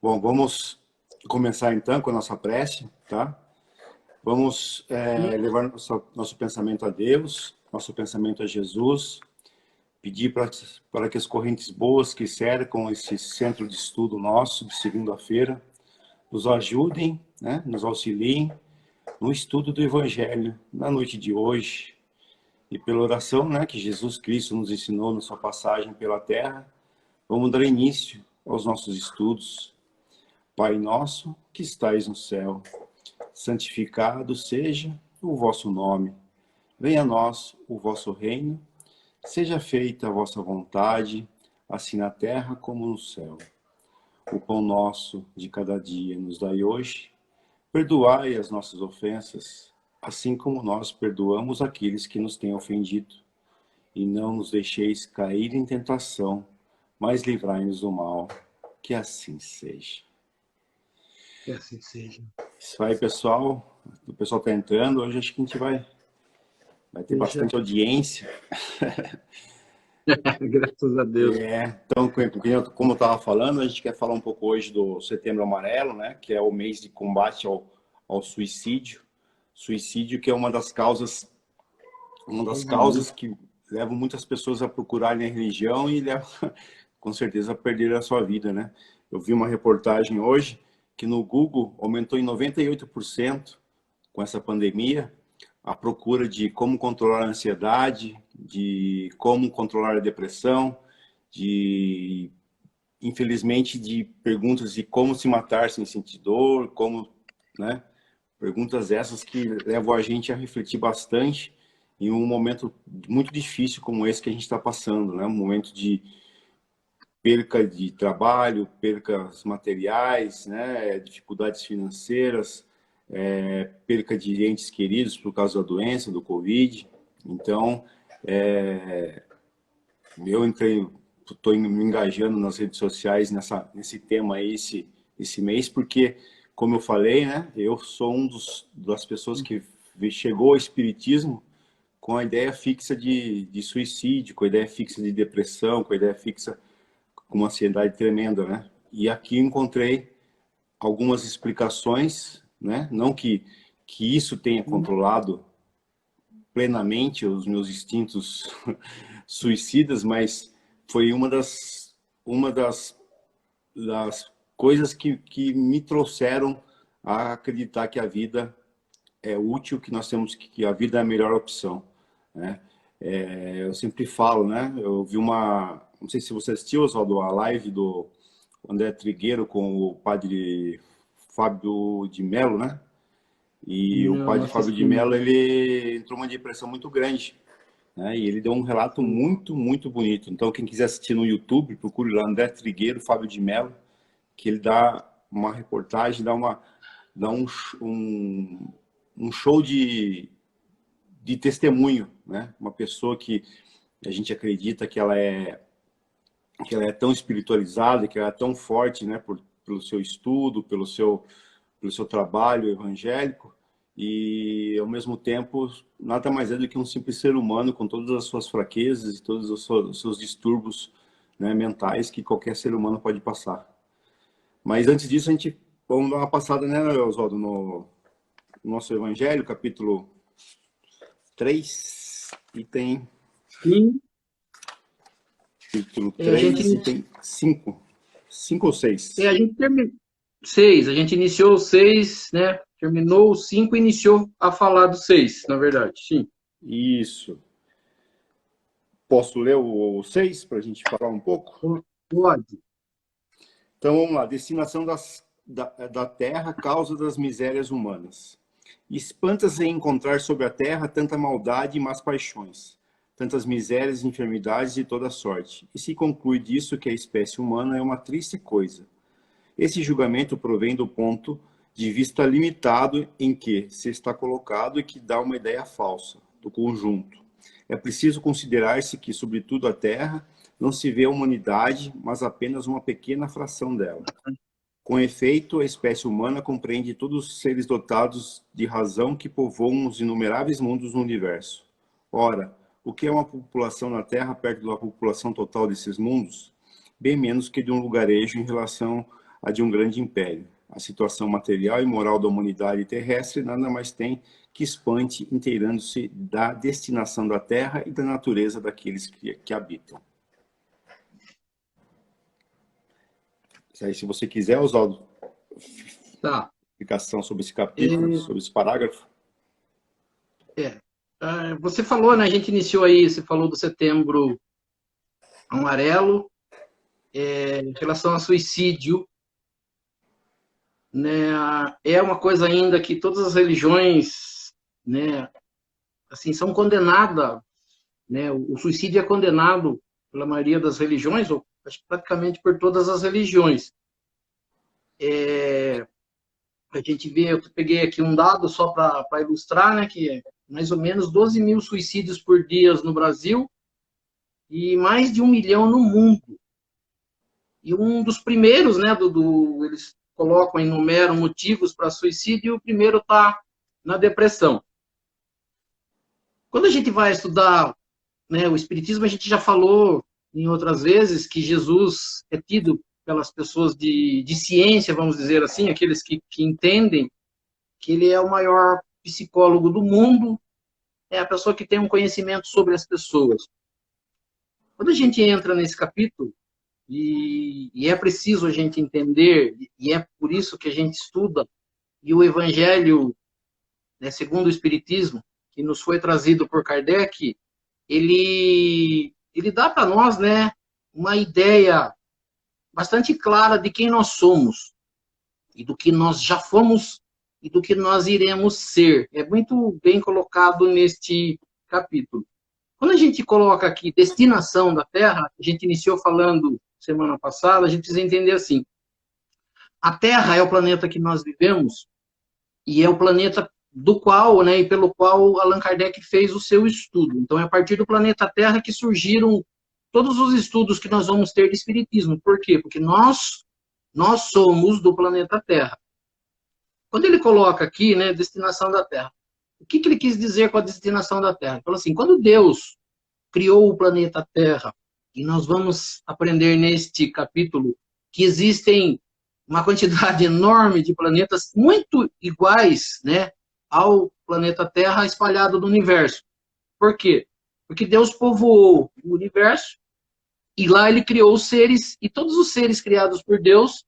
Bom, vamos começar então com a nossa prece, tá? Vamos levar nosso pensamento a Deus, nosso pensamento a Jesus, pedir para que as correntes boas que cercam esse centro de estudo nosso de segunda-feira nos ajudem, né? Nos auxiliem no estudo do Evangelho na noite de hoje e pela oração, né, que Jesus Cristo nos ensinou na sua passagem pela terra. Vamos dar início aos nossos estudos. Pai nosso, que estais no céu, santificado seja o vosso nome. Venha a nós o vosso reino, seja feita a vossa vontade, assim na terra como no céu. O pão nosso de cada dia nos dai hoje. Perdoai as nossas ofensas, assim como nós perdoamos aqueles que nos têm ofendido. E não nos deixeis cair em tentação, mas livrai-nos do mal. Que assim seja. Que assim seja. Isso aí, pessoal. O pessoal está entrando. Hoje acho que a gente vai ter bastante audiência. Graças a Deus. Então, como eu estava falando, a gente quer falar um pouco hoje do Setembro Amarelo, né? Que é o mês de combate ao suicídio. Suicídio que é uma das causas que levam muitas pessoas a procurarem a religião e levam, com certeza, a perder a sua vida, né? Eu vi uma reportagem hoje que no Google aumentou em 98% com essa pandemia a procura de como controlar a ansiedade, de como controlar a depressão, infelizmente, de perguntas de como se matar sem sentir dor, né? Perguntas essas que levam a gente a refletir bastante em um momento muito difícil como esse que a gente está passando, né? Um momento de perca de trabalho, percas materiais, né? Dificuldades financeiras, perca de entes queridos por causa da doença, do Covid. Então, eu estou me engajando nas redes sociais nesse tema aí, esse mês, porque, como eu falei, né? Eu sou das pessoas que chegou ao espiritismo com a ideia fixa de suicídio, com a ideia fixa de depressão, com a ideia fixa com uma ansiedade tremenda, né? E aqui encontrei algumas explicações, né? Não que isso tenha controlado plenamente os meus instintos suicidas, mas foi uma das coisas que me trouxeram a acreditar que a vida é útil, que a vida é a melhor opção, né? Eu sempre falo, né? Eu vi não sei se você assistiu, Oswaldo, a live do André Trigueiro com o padre Fábio de Mello, né? E o padre Fábio de Mello, ele entrou numa depressão muito grande, né? E ele deu um relato muito, muito bonito. Então, quem quiser assistir no YouTube, procure lá André Trigueiro, Fábio de Mello, que ele dá uma reportagem, dá um show de testemunho, né? Uma pessoa que a gente acredita que ela é tão espiritualizada, que ela é tão forte, né? Pelo seu estudo, pelo seu trabalho evangélico, e ao mesmo tempo nada mais é do que um simples ser humano com todas as suas fraquezas e todos os seus distúrbios, né, mentais que qualquer ser humano pode passar. Mas antes disso, vamos dar uma passada, né, Oswaldo, no nosso Evangelho, capítulo 3, e tem... Sim. Capítulo 3, e tem 5 ou 6. A gente terminou 6, a gente iniciou o 6, né? Terminou o 5 e iniciou a falar do 6, na verdade, sim. Isso. Posso ler o 6 para a gente falar um pouco? Pode. Então vamos lá. Destinação da terra, causa das misérias humanas. Espanta-se em encontrar sobre a terra tanta maldade e más paixões, tantas misérias e enfermidades de toda sorte, e se conclui disso que a espécie humana é uma triste coisa. Esse julgamento provém do ponto de vista limitado em que se está colocado e que dá uma ideia falsa do conjunto. É preciso considerar-se que, sobretudo a Terra, não se vê a humanidade, mas apenas uma pequena fração dela. Com efeito, a espécie humana compreende todos os seres dotados de razão que povoam os inumeráveis mundos no universo. Ora, o que é uma população na Terra perto da população total desses mundos? Bem menos que de um lugarejo em relação a de um grande império. A situação material e moral da humanidade terrestre nada mais tem que expande, inteirando-se da destinação da terra e da natureza daqueles que habitam. Aí, se você quiser, Oswaldo, Tá. explicação sobre esse capítulo, sobre esse parágrafo. Você falou, né? A gente iniciou aí, você falou do Setembro Amarelo, em relação a suicídio, né? É uma coisa ainda que todas as religiões, né? Assim, são condenadas, né? O suicídio é condenado pela maioria das religiões, ou acho que praticamente por todas as religiões. A gente vê, eu peguei aqui um dado só para ilustrar, né? Que é mais ou menos 12 mil suicídios por dia no Brasil e mais de 1 milhão no mundo. E um dos primeiros, né? Eles colocam, enumeram motivos para suicídio, e o primeiro está na depressão. Quando a gente vai estudar, né, o Espiritismo, a gente já falou em outras vezes que Jesus é tido pelas pessoas de ciência, vamos dizer assim, aqueles que entendem que ele é o maior psicólogo do mundo, é a pessoa que tem um conhecimento sobre as pessoas. Quando a gente entra nesse capítulo, e é preciso a gente entender, e é por isso que a gente estuda, e o Evangelho, né, segundo o Espiritismo, que nos foi trazido por Kardec, ele dá para nós, né, uma ideia bastante clara de quem nós somos, e do que nós já fomos, e do que nós iremos ser. É muito bem colocado neste capítulo. Quando a gente coloca aqui destinação da Terra, a gente iniciou falando semana passada, a gente precisa entender assim, a Terra é o planeta que nós vivemos, e é o planeta do qual, né, e pelo qual Allan Kardec fez o seu estudo. Então, é a partir do planeta Terra que surgiram todos os estudos que nós vamos ter de Espiritismo. Por quê? Porque nós somos do planeta Terra. Quando ele coloca aqui, né, destinação da Terra, o que ele quis dizer com a destinação da Terra? Ele falou assim, quando Deus criou o planeta Terra, e nós vamos aprender neste capítulo que existem uma quantidade enorme de planetas muito iguais, né, ao planeta Terra espalhado no universo. Por quê? Porque Deus povoou o universo e lá ele criou os seres, e todos os seres criados por Deus,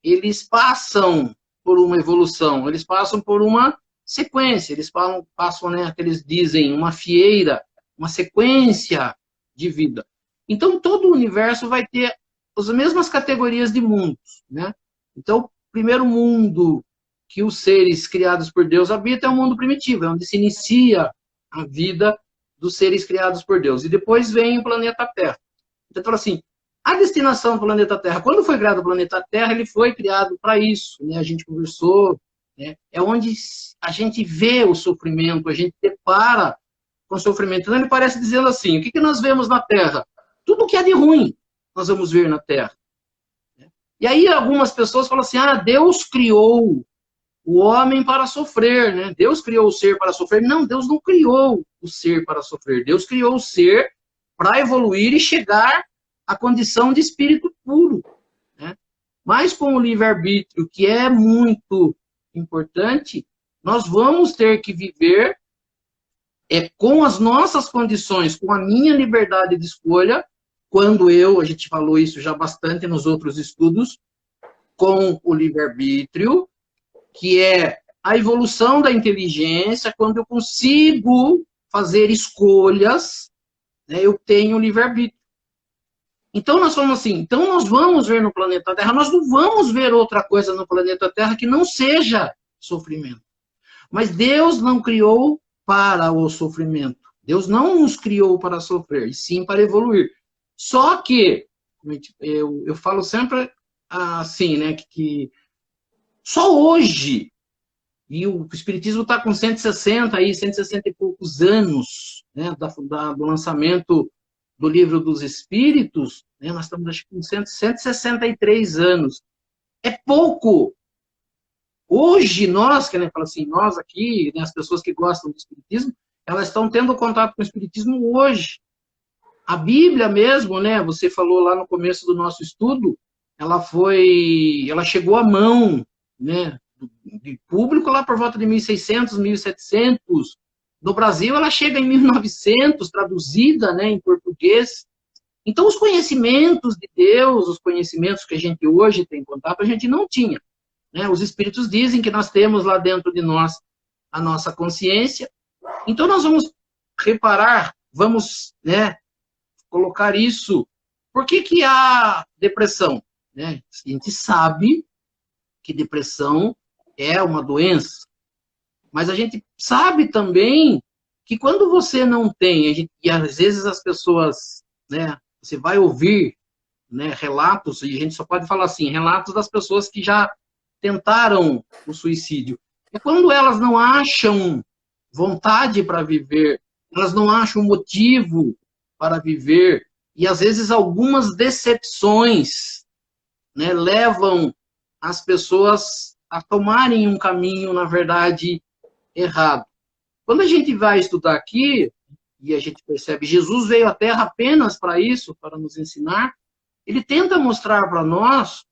eles passam por uma evolução, eles passam por uma sequência, eles passam, né, que eles dizem, uma fieira, uma sequência de vida. Então, todo o universo vai ter as mesmas categorias de mundos, né? Então, o primeiro mundo que os seres criados por Deus habitam é o mundo primitivo, é onde se inicia a vida dos seres criados por Deus. E depois vem o planeta Terra. Então, fala assim, a destinação do planeta Terra, quando foi criado o planeta Terra, ele foi criado para isso, né? A gente conversou, né? É onde a gente vê o sofrimento, a gente depara com o sofrimento. Então, ele parece dizendo assim, o que nós vemos na Terra? Tudo que é de ruim, nós vamos ver na Terra. E aí algumas pessoas falam assim, Deus criou o homem para sofrer, né? Deus criou o ser para sofrer. Não, Deus não criou o ser para sofrer. Deus criou o ser para evoluir e chegar à condição de espírito puro, né? Mas com o livre-arbítrio, que é muito importante, nós vamos ter que viver com as nossas condições, com a minha liberdade de escolha, quando a gente falou isso já bastante nos outros estudos, com o livre-arbítrio, que é a evolução da inteligência, quando eu consigo fazer escolhas, né, eu tenho livre-arbítrio. Então, nós falamos assim, então nós vamos ver no planeta Terra, nós não vamos ver outra coisa no planeta Terra que não seja sofrimento. Mas Deus não criou para o sofrimento. Deus não nos criou para sofrer, e sim para evoluir. Só que, eu falo sempre assim, né, que só hoje, e o Espiritismo está com 160 e poucos anos, né, do lançamento do Livro dos Espíritos, né, nós estamos acho, com 163 anos. É pouco. Hoje, nós, que fala assim, nós aqui, né, as pessoas que gostam do Espiritismo, elas estão tendo contato com o Espiritismo hoje. A Bíblia mesmo, né, você falou lá no começo do nosso estudo, ela chegou à mão, né, de público lá por volta de 1600, 1700. No Brasil, ela chega em 1900, traduzida, né, em português. Então, os conhecimentos de Deus, os conhecimentos que a gente hoje tem contato, a gente não tinha, né? Os espíritos dizem que nós temos lá dentro de nós a nossa consciência. Então, nós vamos reparar, vamos, né, colocar isso. Por que que há depressão? Né? A gente sabe que depressão é uma doença, mas a gente sabe também que quando você não tem, e às vezes as pessoas, né, você vai ouvir, né, relatos, e a gente só pode falar assim, relatos das pessoas que já tentaram o suicídio. É quando elas não acham vontade para viver, elas não acham motivo para viver, e às vezes algumas decepções, né, levam as pessoas a tomarem um caminho, na verdade, errado. Quando a gente vai estudar aqui, e a gente percebe, Jesus veio à Terra apenas para isso, para nos ensinar, ele tenta mostrar para nós,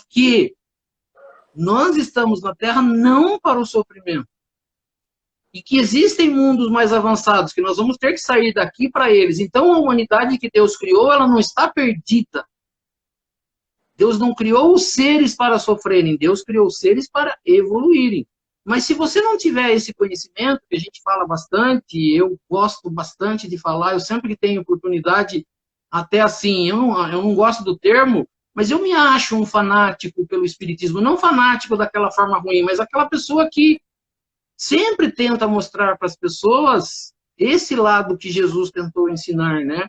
que nós estamos na Terra não para o sofrimento. E que existem mundos mais avançados, que nós vamos ter que sair daqui para eles. Então, a humanidade que Deus criou, ela não está perdida. Deus não criou os seres para sofrerem, Deus criou os seres para evoluírem. Mas se você não tiver esse conhecimento, que a gente fala bastante, eu gosto bastante de falar, eu sempre que tenho oportunidade, até assim, eu não gosto do termo, mas eu me acho um fanático pelo espiritismo, não fanático daquela forma ruim, mas aquela pessoa que sempre tenta mostrar para as pessoas esse lado que Jesus tentou ensinar, né?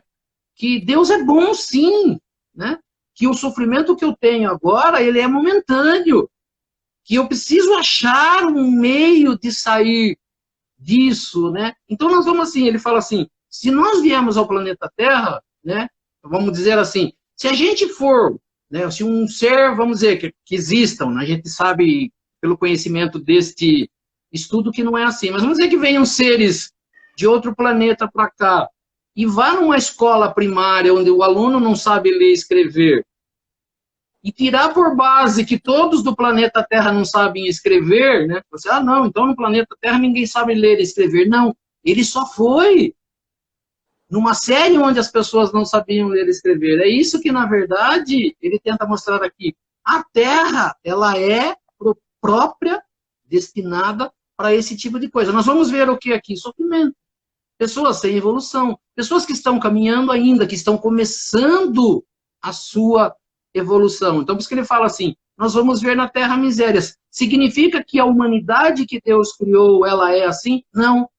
Que Deus é bom sim, né? Que o sofrimento que eu tenho agora, ele é momentâneo, que eu preciso achar um meio de sair disso, né? Então nós vamos assim, ele fala assim, se nós viemos ao planeta Terra, né? Vamos dizer assim, se a gente for, né? Se um ser, vamos dizer, que existam, né, a gente sabe pelo conhecimento deste estudo que não é assim, mas vamos dizer que venham seres de outro planeta para cá, e vá numa escola primária onde o aluno não sabe ler e escrever, e tirar por base que todos do planeta Terra não sabem escrever, né? Você, não, então no planeta Terra ninguém sabe ler e escrever. Não, ele só foi numa série onde as pessoas não sabiam ler e escrever. É isso que, na verdade, ele tenta mostrar aqui. A Terra, ela é própria, destinada para esse tipo de coisa. Nós vamos ver o que aqui? Sofrimento. Pessoas sem evolução, pessoas que estão caminhando ainda, que estão começando a sua evolução. Então, por isso que ele fala assim, nós vamos ver na Terra misérias. Significa que a humanidade que Deus criou, ela é assim? Não.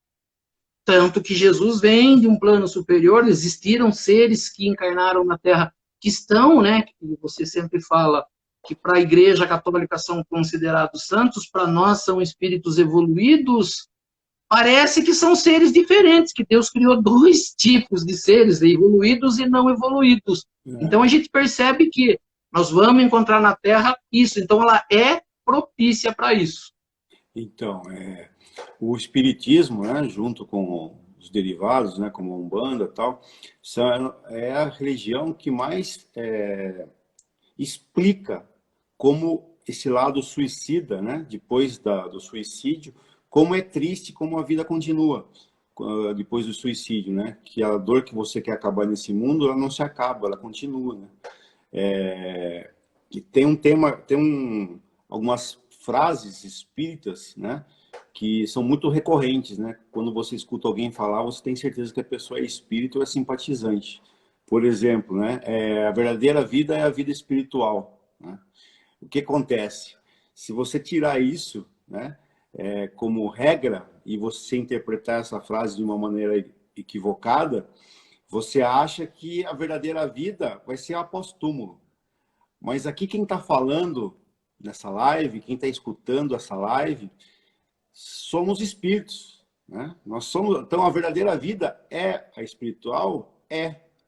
Tanto que Jesus vem de um plano superior, existiram seres que encarnaram na Terra, que estão, né, que você sempre fala, que para a Igreja Católica são considerados santos, para nós são espíritos evoluídos. Parece que são seres diferentes, que Deus criou dois tipos de seres, evoluídos e não evoluídos. Então a gente percebe que nós vamos encontrar na Terra isso, então ela é propícia para isso. Então, o Espiritismo, né, junto com os derivados, né, como a Umbanda e tal, é a religião que mais explica como esse lado suicida, né, depois do suicídio, como é triste como a vida continua depois do suicídio, né? Que a dor que você quer acabar nesse mundo, ela não se acaba, ela continua, né? E tem algumas frases espíritas, né? Que são muito recorrentes, né? Quando você escuta alguém falar, você tem certeza que a pessoa é espírita ou é simpatizante. Por exemplo, né? A verdadeira vida é a vida espiritual, né? O que acontece? Se você tirar isso, né? Como regra, e você interpretar essa frase de uma maneira equivocada, você acha que a verdadeira vida vai ser após túmulo. Mas aqui quem está falando nessa live, quem está escutando essa live, somos espíritos, né? Nós somos, então a verdadeira vida é a espiritual?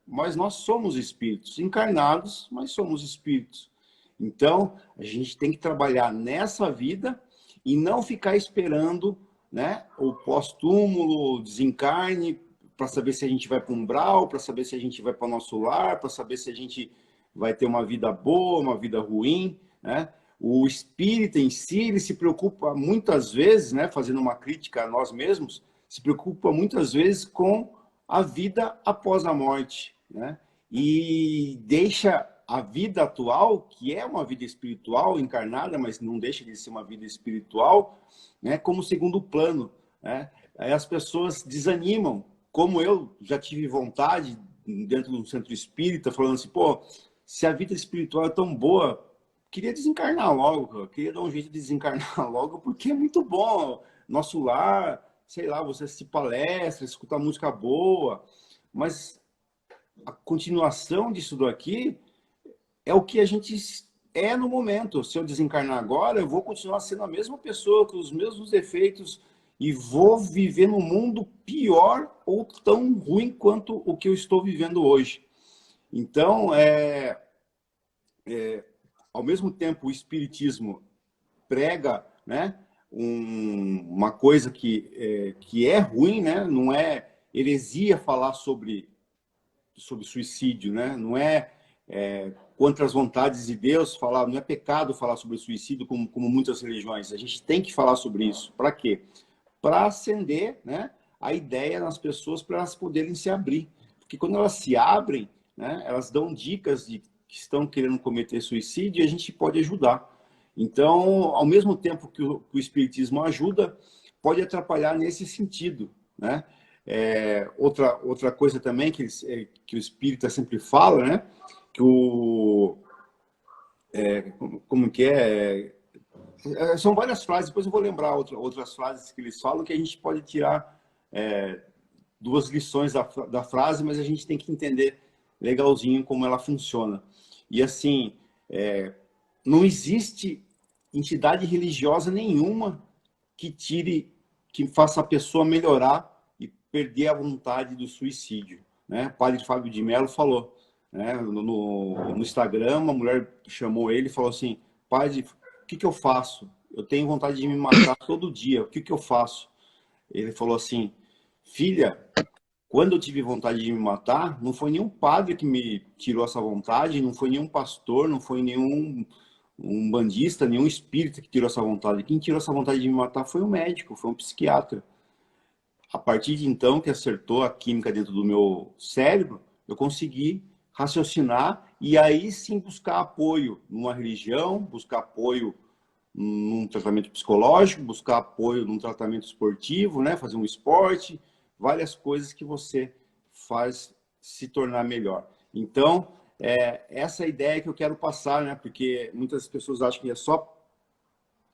Mas nós somos espíritos, encarnados, mas somos espíritos. Então, a gente tem que trabalhar nessa vida e não ficar esperando, né, o pós-túmulo, o desencarne, para saber se a gente vai para o umbral, para saber se a gente vai para o nosso lar, para saber se a gente vai ter uma vida boa, uma vida ruim, né? O espírita em si, ele se preocupa muitas vezes, né, fazendo uma crítica a nós mesmos, se preocupa muitas vezes com a vida após a morte, né? E deixa a vida atual, que é uma vida espiritual encarnada, mas não deixa de ser uma vida espiritual, né, como segundo plano, né? Aí as pessoas desanimam, como eu já tive vontade dentro do centro espírita, falando assim, pô, se a vida espiritual é tão boa, queria desencarnar logo, queria dar um jeito de desencarnar logo, porque é muito bom, nosso lar, sei lá, você assistir palestra, escutar música boa, mas a continuação disso daqui é o que a gente é no momento. Se eu desencarnar agora, eu vou continuar sendo a mesma pessoa, com os mesmos defeitos, e vou viver num mundo pior ou tão ruim quanto o que eu estou vivendo hoje. Então, ao mesmo tempo, o Espiritismo prega, né, uma coisa que é ruim, né, não é heresia falar sobre suicídio, né, não é contra as vontades de Deus falar, não é pecado falar sobre suicídio como muitas religiões. A gente tem que falar sobre isso. Para quê? Para acender, né, a ideia nas pessoas para elas poderem se abrir. Porque quando elas se abrem, né, elas dão dicas de que estão querendo cometer suicídio e a gente pode ajudar. Então, ao mesmo tempo que o Espiritismo ajuda, pode atrapalhar nesse sentido, né? Outra coisa também que o Espírita sempre fala, né? Que como que é? São várias frases, depois eu vou lembrar outras frases que eles falam, que a gente pode tirar duas lições da frase, mas a gente tem que entender legalzinho como ela funciona. E assim, não existe entidade religiosa nenhuma que faça a pessoa melhorar e perder a vontade do suicídio, né? O padre Fábio de Mello falou, né, no Instagram, uma mulher chamou ele e falou assim, padre, o que eu faço? Eu tenho vontade de me matar todo dia, o que eu faço? Ele falou assim, filha, quando eu tive vontade de me matar, não foi nenhum padre que me tirou essa vontade, não foi nenhum pastor, não foi nenhum bandista, nenhum espírita que tirou essa vontade. Quem tirou essa vontade de me matar foi um médico, foi um psiquiatra. A partir de então, que acertou a química dentro do meu cérebro, eu consegui raciocinar e aí sim buscar apoio numa religião, buscar apoio num tratamento psicológico, buscar apoio num tratamento esportivo, né? Fazer um esporte, várias coisas que você faz se tornar melhor. Então, essa ideia que eu quero passar, né? Porque muitas pessoas acham que é só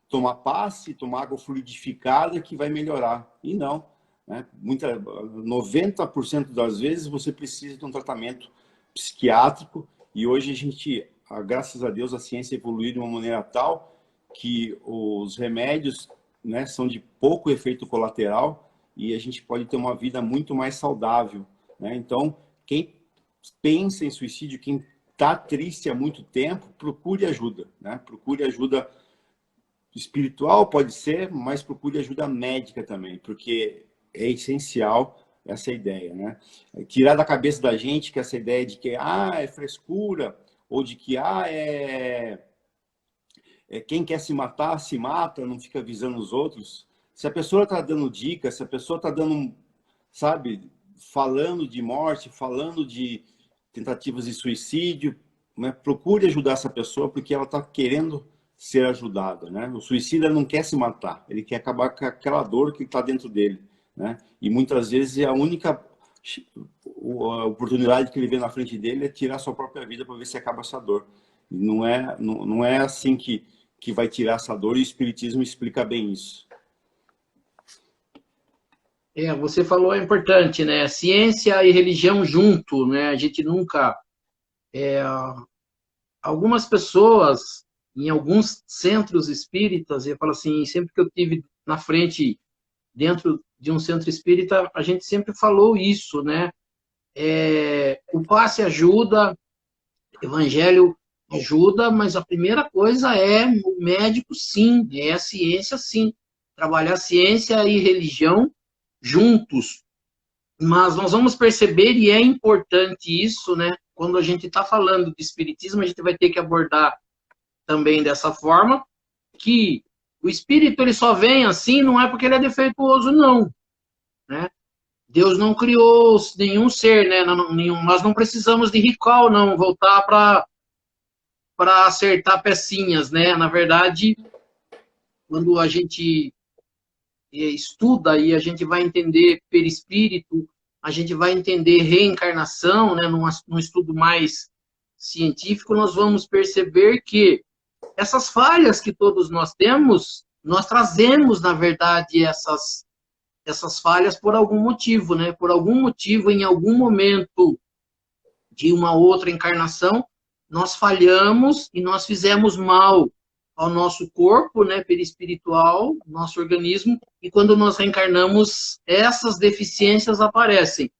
tomar passe, tomar água fluidificada que vai melhorar. E não, né? 90% das vezes você precisa de um tratamento psiquiátrico e hoje a gente, graças a Deus, a ciência evoluiu de uma maneira tal que os remédios, né, são de pouco efeito colateral e a gente pode ter uma vida muito mais saudável, né? Então, quem pensa em suicídio, quem está triste há muito tempo, procure ajuda, né? Procure ajuda espiritual, pode ser, mas procure ajuda médica também, porque é essencial essa ideia, né? Tirar da cabeça da gente que essa ideia de que é frescura, ou de que quem quer se matar, se mata, não fica avisando os outros. Se a pessoa está dando dicas, se a pessoa está dando, sabe, falando de morte, falando de tentativas de suicídio, né? Procure ajudar essa pessoa porque ela está querendo ser ajudada, né? O suicida não quer se matar, ele quer acabar com aquela dor que está dentro dele, né? E muitas vezes a única oportunidade que ele vê na frente dele é tirar sua própria vida para ver se acaba essa dor. Não é assim que vai tirar essa dor, e o Espiritismo explica bem isso. Você falou, é importante, né? Ciência e religião junto, né? A gente nunca... algumas pessoas, em alguns centros espíritas, eu falo assim, sempre que eu tive na frente, dentro de um centro espírita, a gente sempre falou isso, né? O passe ajuda, evangelho ajuda, mas a primeira coisa é o médico, sim, é a ciência, sim. Trabalhar ciência e religião juntos. Mas nós vamos perceber, e é importante isso, né? quando a gente está falando de espiritismo, a gente vai ter que abordar também dessa forma, que o espírito ele só vem assim, não é porque ele é defeituoso, não, né? Deus não criou nenhum ser, né? Nós não precisamos de ritual, não, voltar para acertar pecinhas, né? Na verdade, quando a gente estuda e a gente vai entender perispírito, a gente vai entender reencarnação, né? Num estudo mais científico, nós vamos perceber que essas falhas que todos nós temos, nós trazemos, na verdade, essas falhas por algum motivo, né? Por algum motivo, em algum momento de uma outra encarnação, nós falhamos e nós fizemos mal ao nosso corpo, né, perispiritual, nosso organismo, e quando nós reencarnamos, essas deficiências aparecem,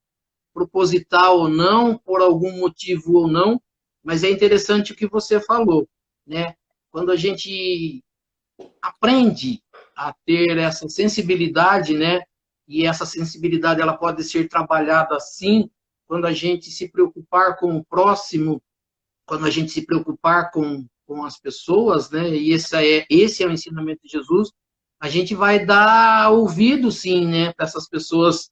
proposital ou não, por algum motivo ou não, mas é interessante o que você falou, né? Quando a gente aprende a ter essa sensibilidade, né? E essa sensibilidade ela pode ser trabalhada assim, quando a gente se preocupar com o próximo, quando a gente se preocupar com as pessoas, né? E esse é o ensinamento de Jesus. A gente vai dar ouvido, sim, né? Para essas pessoas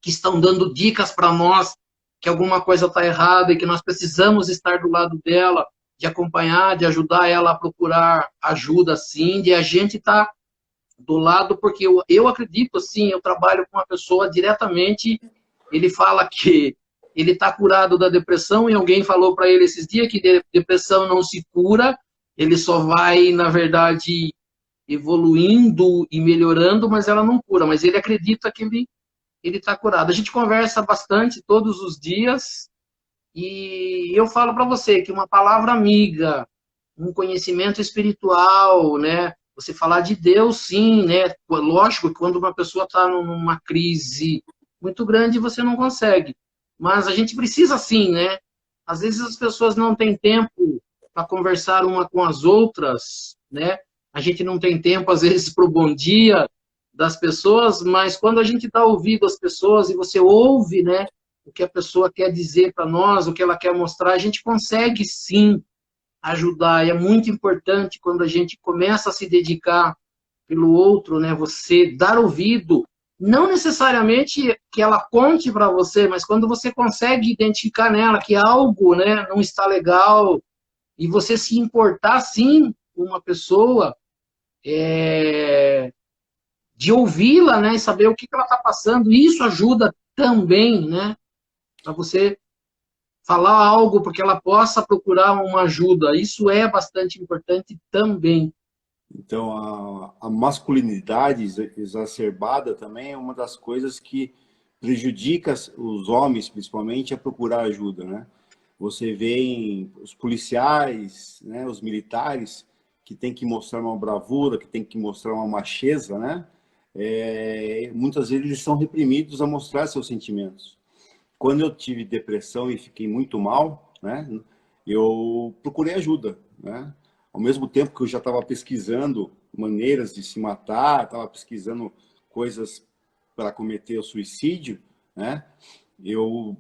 que estão dando dicas para nós que alguma coisa está errada e que nós precisamos estar do lado dela, de acompanhar, de ajudar ela a procurar ajuda, sim, de a gente estar do lado, porque eu acredito, assim, eu trabalho com uma pessoa diretamente, ele fala que ele está curado da depressão e alguém falou para ele esses dias que depressão não se cura, ele só vai, na verdade, evoluindo e melhorando, mas ela não cura, mas ele acredita que ele está curado. A gente conversa bastante todos os dias e eu falo para você que uma palavra amiga, um conhecimento espiritual, né? Você falar de Deus, sim, né? Lógico que quando uma pessoa está numa crise muito grande, você não consegue. Mas a gente precisa, sim, né? Às vezes as pessoas não têm tempo para conversar uma com as outras, né? A gente não tem tempo, às vezes, para o bom dia das pessoas, mas quando a gente dá ouvido às pessoas e você ouve, né? O que a pessoa quer dizer para nós, o que ela quer mostrar, a gente consegue, sim, ajudar. E é muito importante quando a gente começa a se dedicar pelo outro, né? Você dar ouvido, não necessariamente que ela conte para você, mas quando você consegue identificar nela que algo, né, não está legal e você se importar, sim, com uma pessoa, de ouvi-la, né, e saber o que ela está passando, isso ajuda também, né, para você falar algo porque ela possa procurar uma ajuda. Isso é bastante importante também. Então, a masculinidade exacerbada também é uma das coisas que prejudica os homens, principalmente, a procurar ajuda, né? Você vê os policiais, né, os militares, que tem que mostrar uma bravura, que tem que mostrar uma macheza, né? Muitas vezes eles são reprimidos a mostrar seus sentimentos. Quando eu tive depressão e fiquei muito mal, né, eu procurei ajuda, né? Ao mesmo tempo que eu já estava pesquisando maneiras de se matar, estava pesquisando coisas para cometer o suicídio, né? Eu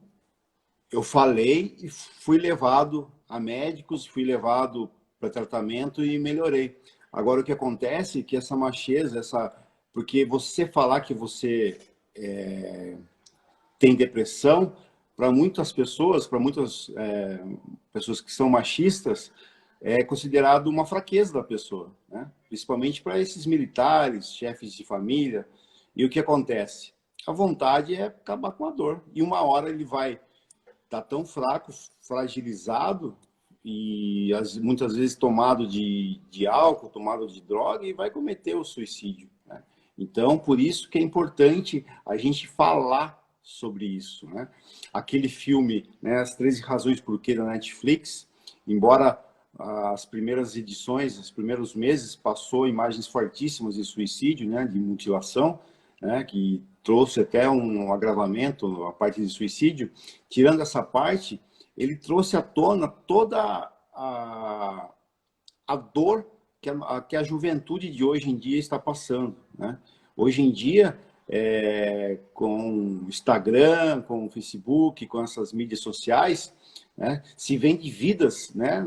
falei e fui levado a médicos, fui levado para tratamento e melhorei. Agora, o que acontece é que essa macheza, porque você falar que você tem depressão, para muitas pessoas, para muitas pessoas que são machistas, é considerado uma fraqueza da pessoa, né? Principalmente para esses militares, chefes de família. E o que acontece? A vontade é acabar com a dor. E uma hora ele vai estar tão fraco, fragilizado, e muitas vezes tomado de álcool, tomado de droga, e vai cometer o suicídio, né? Então, por isso que é importante a gente falar sobre isso, né? Aquele filme, né, As 13 Razões por Quê, da Netflix, embora as primeiras edições, os primeiros meses, passou imagens fortíssimas de suicídio, né, de mutilação, né, que trouxe até um agravamento a parte de suicídio. Tirando essa parte, ele trouxe à tona toda a dor que a juventude de hoje em dia está passando, né? Hoje em dia, com o Instagram, com o Facebook, com essas mídias sociais, né? Se vende vidas, né,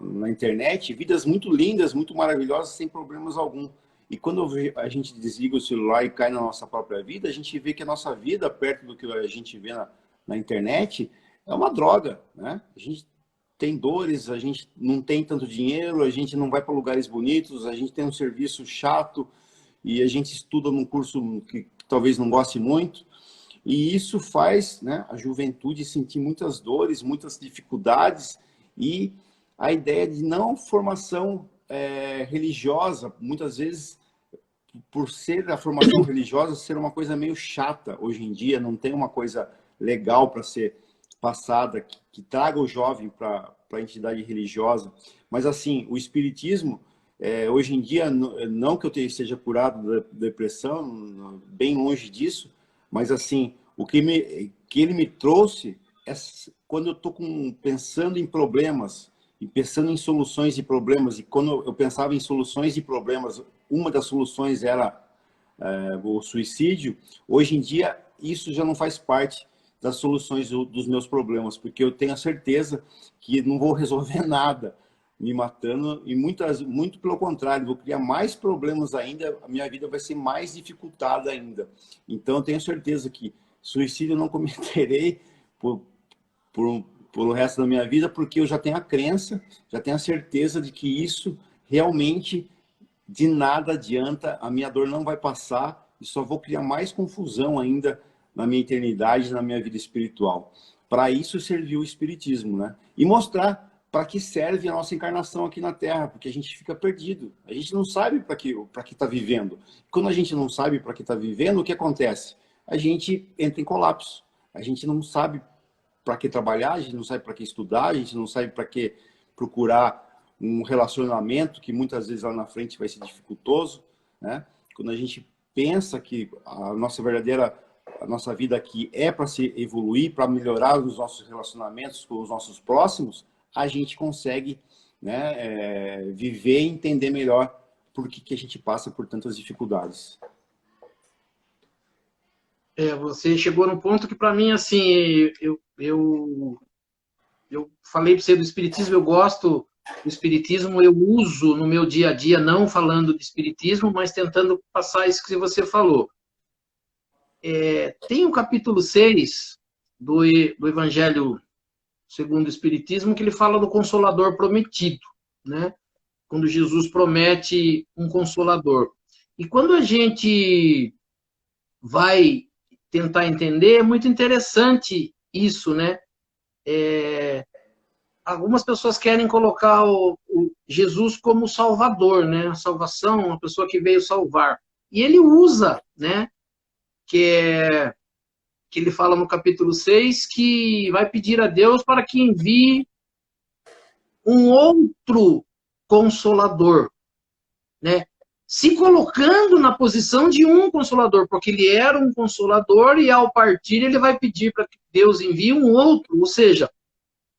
na internet, vidas muito lindas, muito maravilhosas, sem problemas algum. E quando a gente desliga o celular e cai na nossa própria vida, a gente vê que a nossa vida, perto do que a gente vê na internet, é uma droga, né? A gente tem dores, a gente não tem tanto dinheiro, a gente não vai para lugares bonitos, a gente tem um serviço chato e a gente estuda num curso que talvez não goste muito. E isso faz, né, a juventude sentir muitas dores, muitas dificuldades, e a ideia de não formação religiosa, muitas vezes, por ser a formação religiosa, ser uma coisa meio chata hoje em dia, não tem uma coisa legal para ser passada, que traga o jovem para a entidade religiosa. Mas, assim, o espiritismo, hoje em dia, não que eu esteja curado da depressão, bem longe disso, mas, assim, que ele me trouxe é quando eu estou pensando em problemas e pensando em soluções de problemas, e quando eu pensava em soluções de problemas, uma das soluções era o suicídio. Hoje em dia, isso já não faz parte das soluções dos meus problemas, porque eu tenho a certeza que não vou resolver nada me matando, e muito pelo contrário, vou criar mais problemas ainda, a minha vida vai ser mais dificultada ainda. Então, eu tenho certeza que suicídio eu não cometerei pelo resto da minha vida, porque eu já tenho a crença, já tenho a certeza de que isso realmente de nada adianta, a minha dor não vai passar e só vou criar mais confusão ainda na minha eternidade, na minha vida espiritual. Para isso serviu o Espiritismo, né? E mostrar para que serve a nossa encarnação aqui na Terra, porque a gente fica perdido. A gente não sabe para que está vivendo. Quando a gente não sabe para que está vivendo, o que acontece? A gente entra em colapso. A gente não sabe para que trabalhar, a gente não sabe para que estudar, a gente não sabe para que procurar um relacionamento que muitas vezes lá na frente vai ser dificultoso, né? Quando a gente pensa que a nossa vida aqui é para se evoluir, para melhorar os nossos relacionamentos com os nossos próximos, a gente consegue, né, viver e entender melhor por que a gente passa por tantas dificuldades. Você chegou num ponto que, para mim, assim, eu falei para você do Espiritismo, eu gosto do Espiritismo, eu uso no meu dia a dia, não falando de Espiritismo, mas tentando passar isso que você falou. Tem o capítulo 6 do Evangelho segundo o Espiritismo, que ele fala do Consolador prometido, né? Quando Jesus promete um Consolador. E quando a gente vai tentar entender, é muito interessante isso, né? Algumas pessoas querem colocar o Jesus como Salvador, né? A salvação, uma pessoa que veio salvar. E ele usa, né? Que ele fala no capítulo 6, que vai pedir a Deus para que envie um outro Consolador, né? Se colocando na posição de um Consolador, porque ele era um Consolador e ao partir ele vai pedir para que Deus envie um outro, ou seja,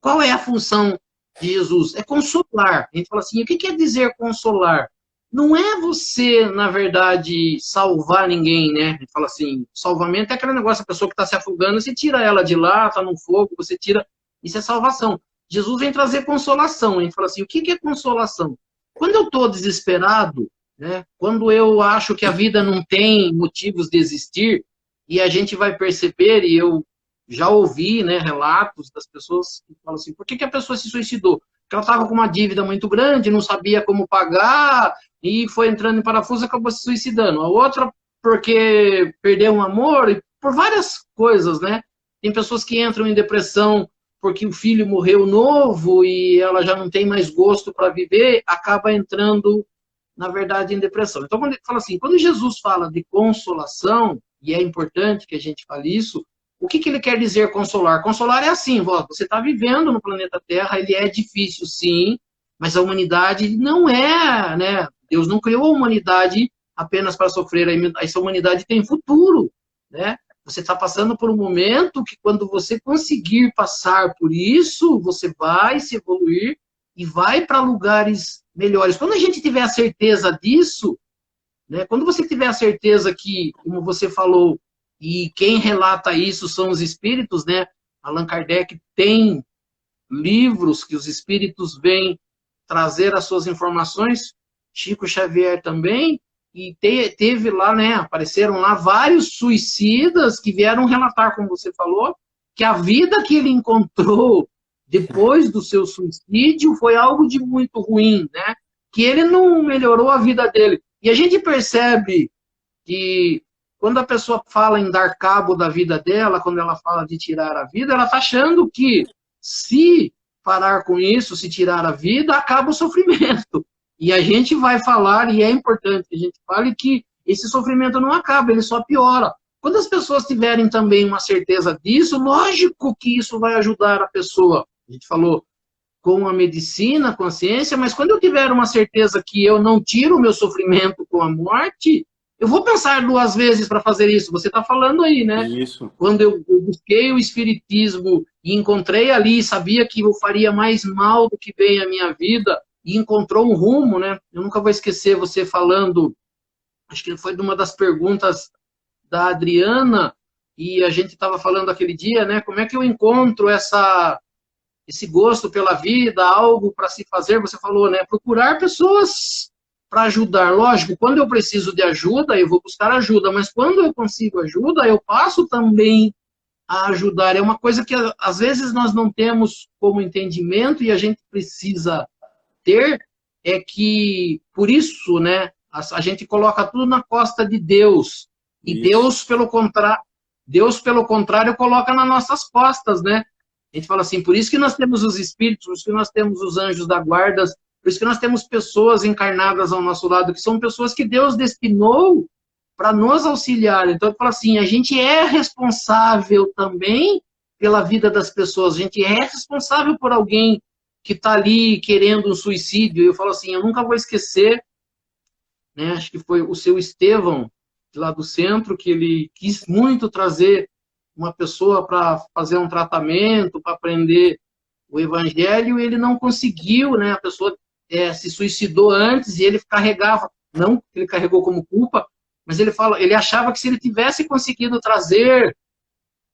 qual é a função de Jesus? É consolar. A gente fala assim, o que quer dizer consolar? Não é você, na verdade, salvar ninguém, né? A gente fala assim, salvamento é aquele negócio, a pessoa que está se afogando, você tira ela de lá, está no fogo, você tira... Isso é salvação. Jesus vem trazer consolação. A gente fala assim, o que é consolação? Quando eu estou desesperado, né? Quando eu acho que a vida não tem motivos de existir, e a gente vai perceber, e eu já ouvi, né, relatos das pessoas que falam assim, por que a pessoa se suicidou? Porque ela estava com uma dívida muito grande, não sabia como pagar, e foi entrando em parafuso e acabou se suicidando. A outra porque perdeu um amor, e por várias coisas, né? Tem pessoas que entram em depressão porque o filho morreu novo e ela já não tem mais gosto para viver, acaba entrando, na verdade, em depressão. Então, quando ele fala assim, quando Jesus fala de consolação, e é importante que a gente fale isso, o que ele quer dizer consolar? Consolar é assim, você está vivendo no planeta Terra, ele é difícil, sim, mas a humanidade não é, né? Deus não criou a humanidade apenas para sofrer, essa humanidade tem futuro, né? Você está passando por um momento que quando você conseguir passar por isso, você vai se evoluir e vai para lugares melhores. Quando a gente tiver a certeza disso, né? Quando você tiver a certeza que, como você falou, e quem relata isso são os espíritos, né? Allan Kardec tem livros que os espíritos vêm trazer as suas informações, Chico Xavier também, e teve lá, né, apareceram lá vários suicidas que vieram relatar, como você falou, que a vida que ele encontrou depois do seu suicídio foi algo de muito ruim, né? Que ele não melhorou a vida dele. E a gente percebe que quando a pessoa fala em dar cabo da vida dela, quando ela fala de tirar a vida, ela está achando que se parar com isso, se tirar a vida, acaba o sofrimento. E a gente vai falar, e é importante que a gente fale que esse sofrimento não acaba, ele só piora. Quando as pessoas tiverem também uma certeza disso, lógico que isso vai ajudar a pessoa. A gente falou com a medicina, com a ciência, mas quando eu tiver uma certeza que eu não tiro o meu sofrimento com a morte, eu vou pensar 2 vezes para fazer isso. Você está falando aí, né? Isso. Quando eu busquei o espiritismo e encontrei ali, sabia que eu faria mais mal do que bem a minha vida, e encontrou um rumo, né? Eu nunca vou esquecer você falando, acho que foi de uma das perguntas da Adriana, e a gente estava falando aquele dia, né? Como é que eu encontro esse gosto pela vida, algo para se fazer? Você falou, né? Procurar pessoas para ajudar. Lógico, quando eu preciso de ajuda, eu vou buscar ajuda, mas quando eu consigo ajuda, eu passo também a ajudar. É uma coisa que às vezes nós não temos como entendimento e a gente precisa ter, é que, por isso, né, a gente coloca tudo na costa de Deus. E Isso. Deus, pelo contrário, coloca nas nossas costas, né? A gente fala assim, por isso que nós temos os espíritos, por isso que nós temos os anjos da guarda, por isso que nós temos pessoas encarnadas ao nosso lado, que são pessoas que Deus destinou para nos auxiliar. Então, eu falo assim, a gente é responsável também pela vida das pessoas, a gente é responsável por alguém que está ali querendo um suicídio. Eu falo assim, eu nunca vou esquecer, né, acho que foi o seu Estevão, lá do centro, que ele quis muito trazer uma pessoa para fazer um tratamento, para aprender o evangelho, e ele não conseguiu, né, a pessoa se suicidou antes, e ele carregava, não que ele carregou como culpa, mas ele achava que se ele tivesse conseguido trazer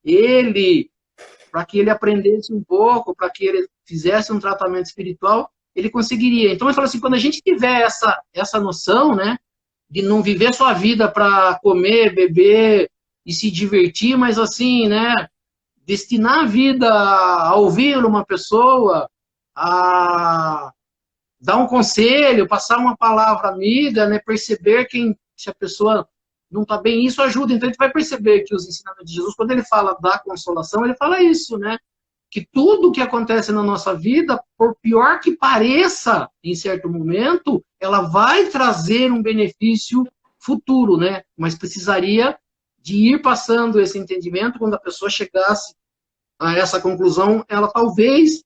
ele para que ele aprendesse um pouco, para que ele fizesse um tratamento espiritual, ele conseguiria. Então, ele falou assim, quando a gente tiver essa noção, né, de não viver sua vida para comer, beber e se divertir, mas assim, né, destinar a vida a ouvir uma pessoa, a dar um conselho, passar uma palavra amiga, né, perceber se a pessoa não está bem, isso ajuda. Então, a gente vai perceber que os ensinamentos de Jesus, quando ele fala da consolação, ele fala isso, né? Que tudo que acontece na nossa vida, por pior que pareça, em certo momento, ela vai trazer um benefício futuro, né? Mas precisaria de ir passando esse entendimento, quando a pessoa chegasse a essa conclusão, ela talvez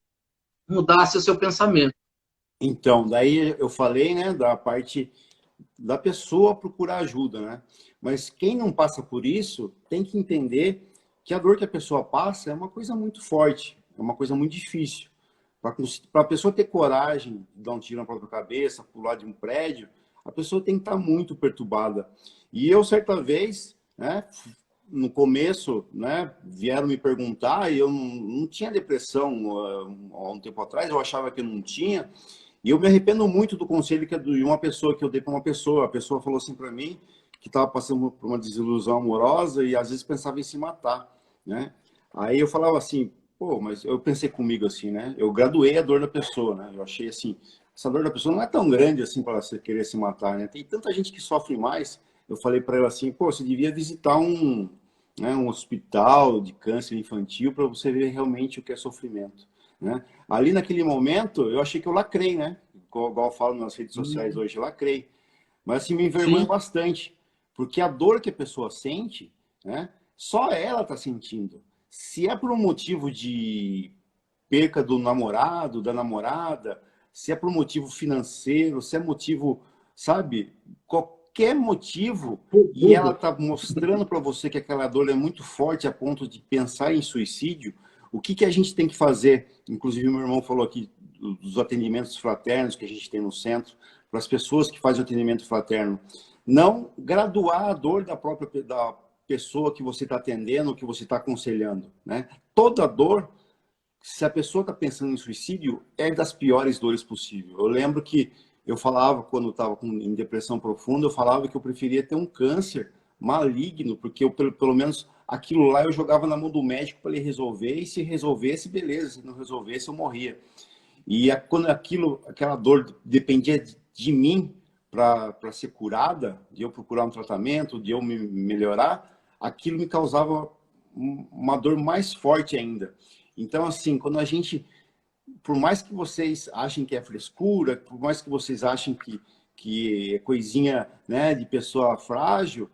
mudasse o seu pensamento. Então, daí eu falei, né, da parte da pessoa procurar ajuda, né? Mas quem não passa por isso tem que entender que a dor que a pessoa passa é uma coisa muito forte, é uma coisa muito difícil. Para a pessoa ter coragem de dar um tiro na própria cabeça, pular de um prédio, a pessoa tem que estar muito perturbada. E eu, certa vez, né, no começo, né, vieram me perguntar, e eu não tinha depressão há um tempo atrás, eu achava que eu não tinha, e eu me arrependo muito do conselho de uma pessoa que eu dei para uma pessoa. A pessoa falou assim para mim que estava passando por uma desilusão amorosa e às vezes pensava em se matar, né? Aí eu falava assim, pô, mas eu pensei comigo assim, né? Eu graduei a dor da pessoa, né? Eu achei assim, essa dor da pessoa não é tão grande assim para você querer se matar, né? Tem tanta gente que sofre mais. Eu falei para ela assim, pô, você devia visitar um hospital de câncer infantil para você ver realmente o que é sofrimento, né? Ali naquele momento, eu achei que eu lacrei, né? Igual eu falo nas redes sociais hoje, eu lacrei. Mas assim, me envergonha Sim. bastante, porque a dor que a pessoa sente, né? Só ela está sentindo. Se é por um motivo de perca do namorado, da namorada, se é por um motivo financeiro, se é motivo, sabe, qualquer motivo, e ela está mostrando para você que aquela dor é muito forte a ponto de pensar em suicídio, o que a gente tem que fazer? Inclusive, meu irmão falou aqui dos atendimentos fraternos que a gente tem no centro, para as pessoas que fazem o atendimento fraterno. Não graduar a dor da pessoa que você está atendendo, que você está aconselhando, né? Toda dor, se a pessoa está pensando em suicídio, é das piores dores possíveis. Eu lembro que eu falava, quando eu estava em depressão profunda, eu falava que eu preferia ter um câncer maligno, porque eu, pelo menos aquilo lá eu jogava na mão do médico para ele resolver, e se resolvesse, beleza, se não resolvesse, eu morria. E quando aquela dor dependia de mim para ser curada, de eu procurar um tratamento, de eu me melhorar, aquilo me causava uma dor mais forte ainda. Então, assim, quando a gente, por mais que vocês achem que é frescura, por mais que vocês achem que é coisinha, né, de pessoa frágil,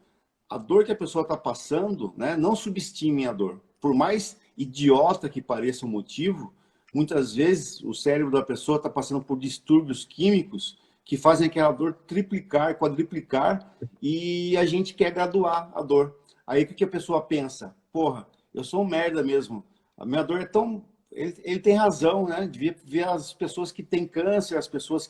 a dor que a pessoa está passando, né, não subestime a dor. Por mais idiota que pareça o motivo, muitas vezes o cérebro da pessoa está passando por distúrbios químicos que fazem aquela dor triplicar, quadriplicar, e a gente quer graduar a dor. Aí o que a pessoa pensa? Porra, eu sou um merda mesmo. A minha dor é tão... Ele tem razão, né? Devia ver as pessoas que têm câncer, as pessoas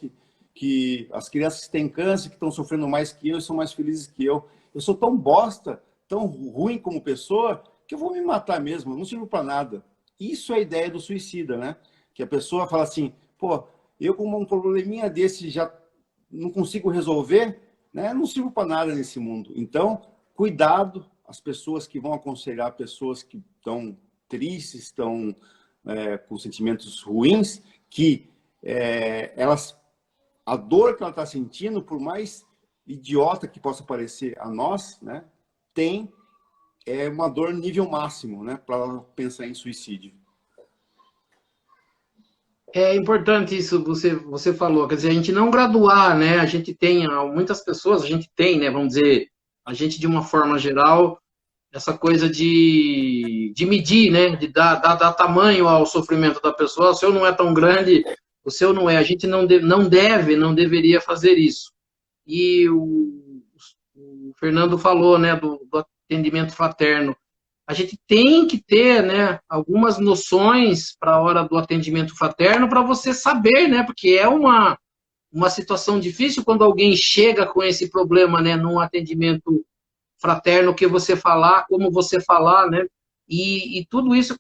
as crianças que têm câncer, que estão sofrendo mais que eu e são mais felizes que eu. Eu sou tão bosta, tão ruim como pessoa, que eu vou me matar mesmo, eu não sirvo para nada. Isso é a ideia do suicida, né? Que a pessoa fala assim, pô, eu com um probleminha desse já não consigo resolver, né? Não sirvo para nada nesse mundo. Então, cuidado, as pessoas que vão aconselhar pessoas que estão tristes, estão com sentimentos ruins, que a dor que ela está sentindo, por mais idiota que possa parecer a nós, né, tem uma dor nível máximo, né, para pensar em suicídio. É importante isso você falou, quer dizer, a gente não graduar, né? A gente tem, muitas pessoas, a gente tem, né? Vamos dizer, a gente de uma forma geral, essa coisa de medir, né? De dar tamanho ao sofrimento da pessoa. O seu não é tão grande, o seu não é. A gente não deveria fazer isso. E o Fernando falou, né? Do atendimento fraterno. A gente tem que ter, né, algumas noções para a hora do atendimento fraterno para você saber, né, porque é uma situação difícil quando alguém chega com esse problema, né, num atendimento fraterno, que você falar, como você falar, né, e tudo isso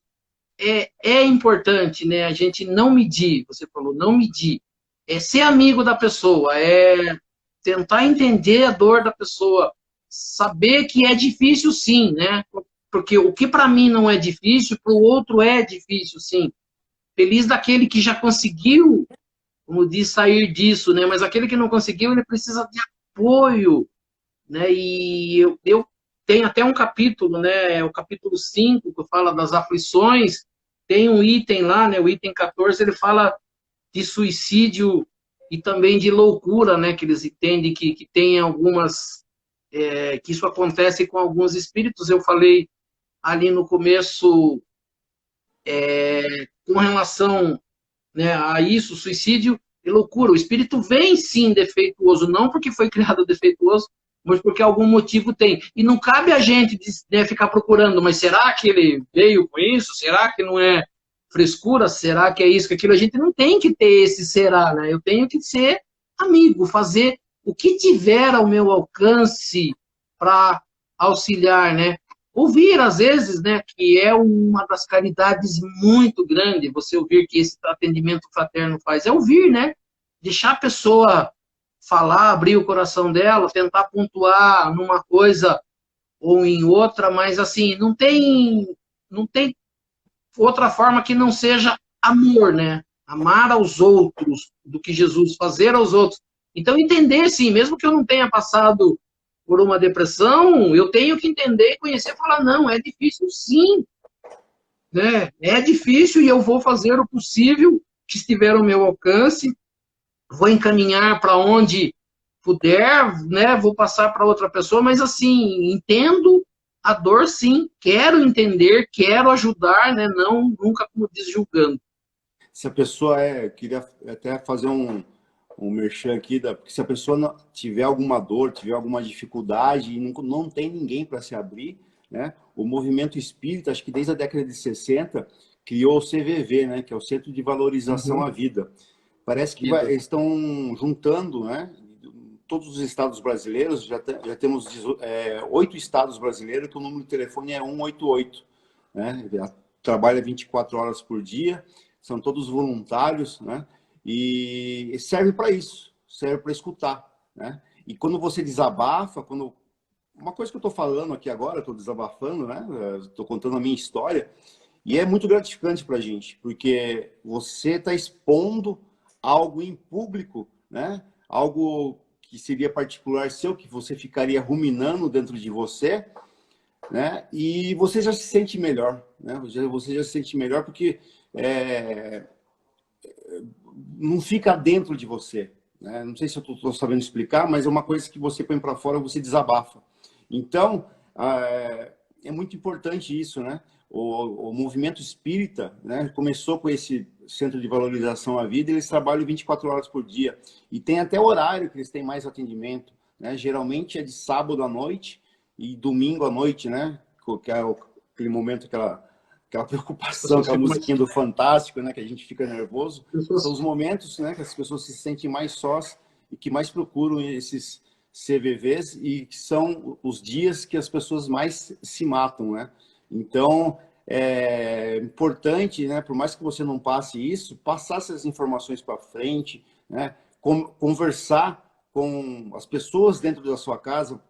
é importante, né, a gente não medir, você falou, não medir, é ser amigo da pessoa, é tentar entender a dor da pessoa, saber que é difícil sim, né, porque o que para mim não é difícil, para o outro é difícil, sim. Feliz daquele que já conseguiu, como diz, sair disso, né? Mas aquele que não conseguiu, ele precisa de apoio, né? E eu tenho até um capítulo, né? O capítulo 5, que fala das aflições, tem um item lá, né? O item 14, ele fala de suicídio e também de loucura, né? Que eles entendem que tem algumas... que isso acontece com alguns espíritos. Eu falei ali no começo, com relação, né, a isso, suicídio e loucura. O espírito vem sim defeituoso, não porque foi criado defeituoso, mas porque algum motivo tem. E não cabe a gente, né, ficar procurando, mas será que ele veio com isso? Será que não é frescura? Será que é isso, que aquilo? A gente não tem que ter esse será, né? Eu tenho que ser amigo, fazer o que tiver ao meu alcance para auxiliar, né? Ouvir, às vezes, né, que é uma das caridades muito grande, você ouvir que esse atendimento fraterno faz, é ouvir, né? Deixar a pessoa falar, abrir o coração dela, tentar pontuar numa coisa ou em outra, mas assim, não tem outra forma que não seja amor, né? Amar aos outros, do que Jesus fazer aos outros. Então, entender, sim, mesmo que eu não tenha passado por uma depressão, eu tenho que entender, conhecer e falar, não, é difícil sim, né? É difícil e eu vou fazer o possível que estiver ao meu alcance, vou encaminhar para onde puder, né? Vou passar para outra pessoa, mas assim, entendo a dor sim, quero entender, quero ajudar, né? Não, nunca como desjulgando. Se a pessoa queria até fazer um merchan aqui, porque se a pessoa tiver alguma dor, tiver alguma dificuldade e não tem ninguém para se abrir, né? O movimento espírita, acho que desde a década de 60, criou o CVV, né? Que é o Centro de Valorização à Vida. Parece que eles estão juntando, né? Todos os estados brasileiros, já temos 8 estados brasileiros que o número de telefone é 188, né? trabalha 24 horas por dia, são todos voluntários, né? E serve para isso, serve para escutar, né? E quando você desabafa, quando uma coisa que eu estou falando aqui agora, estou desabafando, né? Estou contando a minha história, e é muito gratificante para a gente, porque você está expondo algo em público, né? Algo que seria particular seu, que você ficaria ruminando dentro de você, né? E você já se sente melhor, né? Você já se sente melhor porque não fica dentro de você, né? Não sei se eu estou sabendo explicar, mas é uma coisa que você põe para fora, você desabafa. Então, é muito importante isso, né? O movimento espírita, né, começou com esse centro de valorização à vida, eles trabalham 24 horas por dia. E tem até horário que eles têm mais atendimento, né? Geralmente é de sábado à noite e domingo à noite, né? Que é aquele momento, aquela preocupação, aquela musiquinha do Fantástico, né? Que a gente fica nervoso. São os momentos, né, que as pessoas se sentem mais sós e que mais procuram esses CVVs, e que são os dias que as pessoas mais se matam, né? Então, é importante, né, por mais que você não passe isso, passar essas informações para frente, né, conversar com as pessoas dentro da sua casa.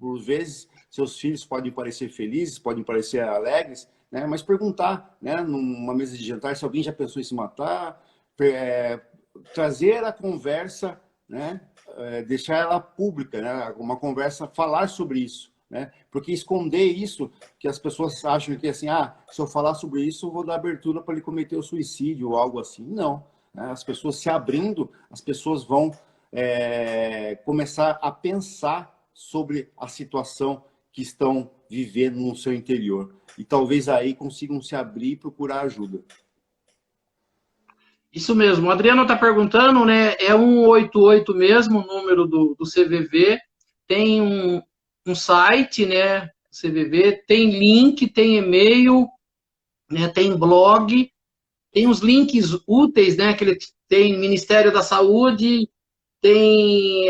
Por vezes, seus filhos podem parecer felizes, podem parecer alegres, né, mas perguntar, né, numa mesa de jantar, se alguém já pensou em se matar, trazer a conversa, né, deixar ela pública, né, uma conversa, falar sobre isso. Né? Porque esconder isso, que as pessoas acham que assim, se eu falar sobre isso, eu vou dar abertura para ele cometer o suicídio ou algo assim. Não. Né? As pessoas se abrindo, as pessoas vão começar a pensar sobre a situação que estão vivendo no seu interior. E talvez aí consigam se abrir e procurar ajuda. Isso mesmo. O Adriano está perguntando, né? É 188 mesmo o número do CVV. Tem um site, né? CVV, tem link, tem e-mail, né? Tem blog, tem os links úteis, né? Que ele tem Ministério da Saúde, tem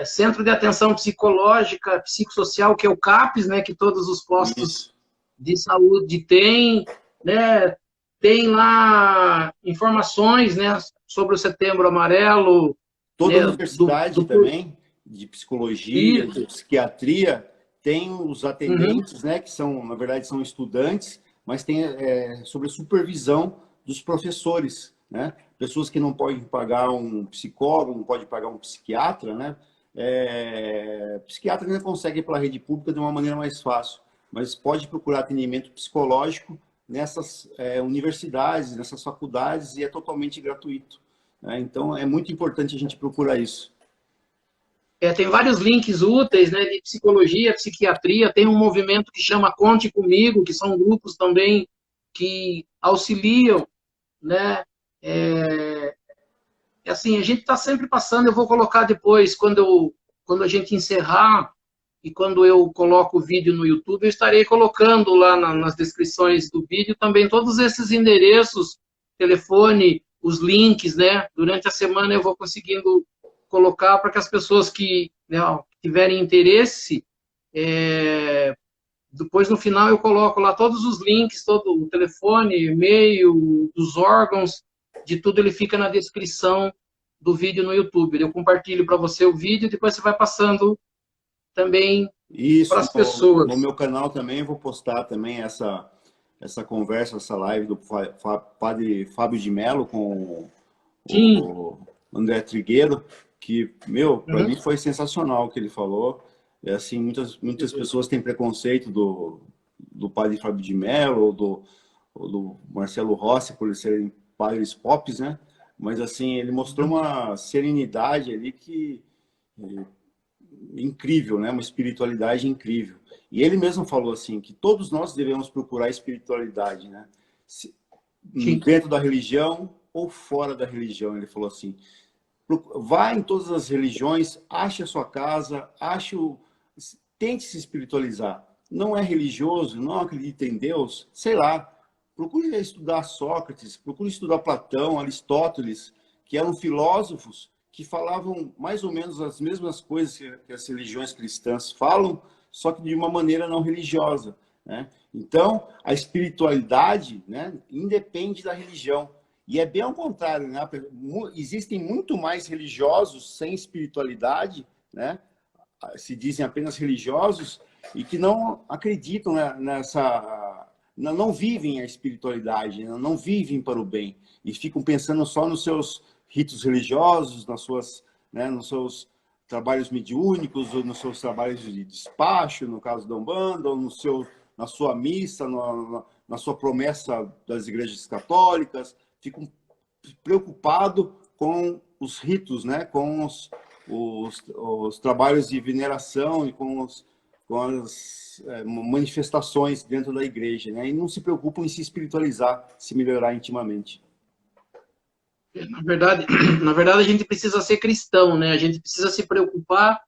Centro de Atenção Psicológica, Psicossocial, que é o CAPS, né? Que todos os postos de saúde têm, né? Tem lá informações, né? Sobre o Setembro Amarelo. Toda né? universidade também, de psicologia, de psiquiatria, tem os atendentes, né, que são, na verdade, são estudantes, mas tem sobre a supervisão dos professores, né? Pessoas que não podem pagar um psicólogo, não podem pagar um psiquiatra, né? Psiquiatra ainda consegue ir pela rede pública de uma maneira mais fácil, mas pode procurar atendimento psicológico nessas universidades, nessas faculdades, e é totalmente gratuito. Né? Então, é muito importante a gente procurar isso. Tem vários links úteis, né, de psicologia, psiquiatria. Tem um movimento que chama Conte Comigo, que são grupos também que auxiliam, né? Assim, a gente está sempre passando. Eu vou colocar depois, quando a gente encerrar e quando eu coloco o vídeo no YouTube, eu estarei colocando lá nas descrições do vídeo também todos esses endereços, telefone, os links, né? Durante a semana eu vou conseguindo colocar para que as pessoas que, né, tiverem interesse, depois no final eu coloco lá todos os links, todo o telefone, e-mail, dos órgãos, de tudo ele fica na descrição do vídeo no YouTube. Eu compartilho para você o vídeo e depois você vai passando também para as pessoas. No meu canal também eu vou postar também essa conversa, essa live do padre Fábio de Mello com o André Trigueiro, que, para mim foi sensacional o que ele falou. Assim, muitas pessoas têm preconceito do padre Fábio de Mello, ou do Marcelo Rossi, por eles serem padres pops, né? Mas, assim, ele mostrou uma serenidade ali que incrível, né? Uma espiritualidade incrível. E ele mesmo falou assim, que todos nós devemos procurar espiritualidade, né? Dentro da religião ou fora da religião, ele falou assim. Vá em todas as religiões, ache a sua casa, tente se espiritualizar. Não é religioso, não acredita em Deus, sei lá. Procure estudar Sócrates, procure estudar Platão, Aristóteles, que eram filósofos que falavam mais ou menos as mesmas coisas que as religiões cristãs falam, só que de uma maneira não religiosa. né? Então, a espiritualidade, né, independe da religião. E é bem ao contrário, né? Existem muito mais religiosos sem espiritualidade, né? Se dizem apenas religiosos e que não acreditam nessa... Não vivem a espiritualidade, não vivem para o bem. E ficam pensando só nos seus ritos religiosos, nas suas, né, nos seus trabalhos mediúnicos, ou nos seus trabalhos de despacho, no caso da Umbanda, ou na sua missa, na sua promessa das igrejas católicas. Ficam preocupados com os ritos, né, com os trabalhos de veneração e com as manifestações dentro da igreja, né? E não se preocupam em se espiritualizar, se melhorar intimamente. Na verdade, a gente precisa ser cristão, né? A gente precisa se preocupar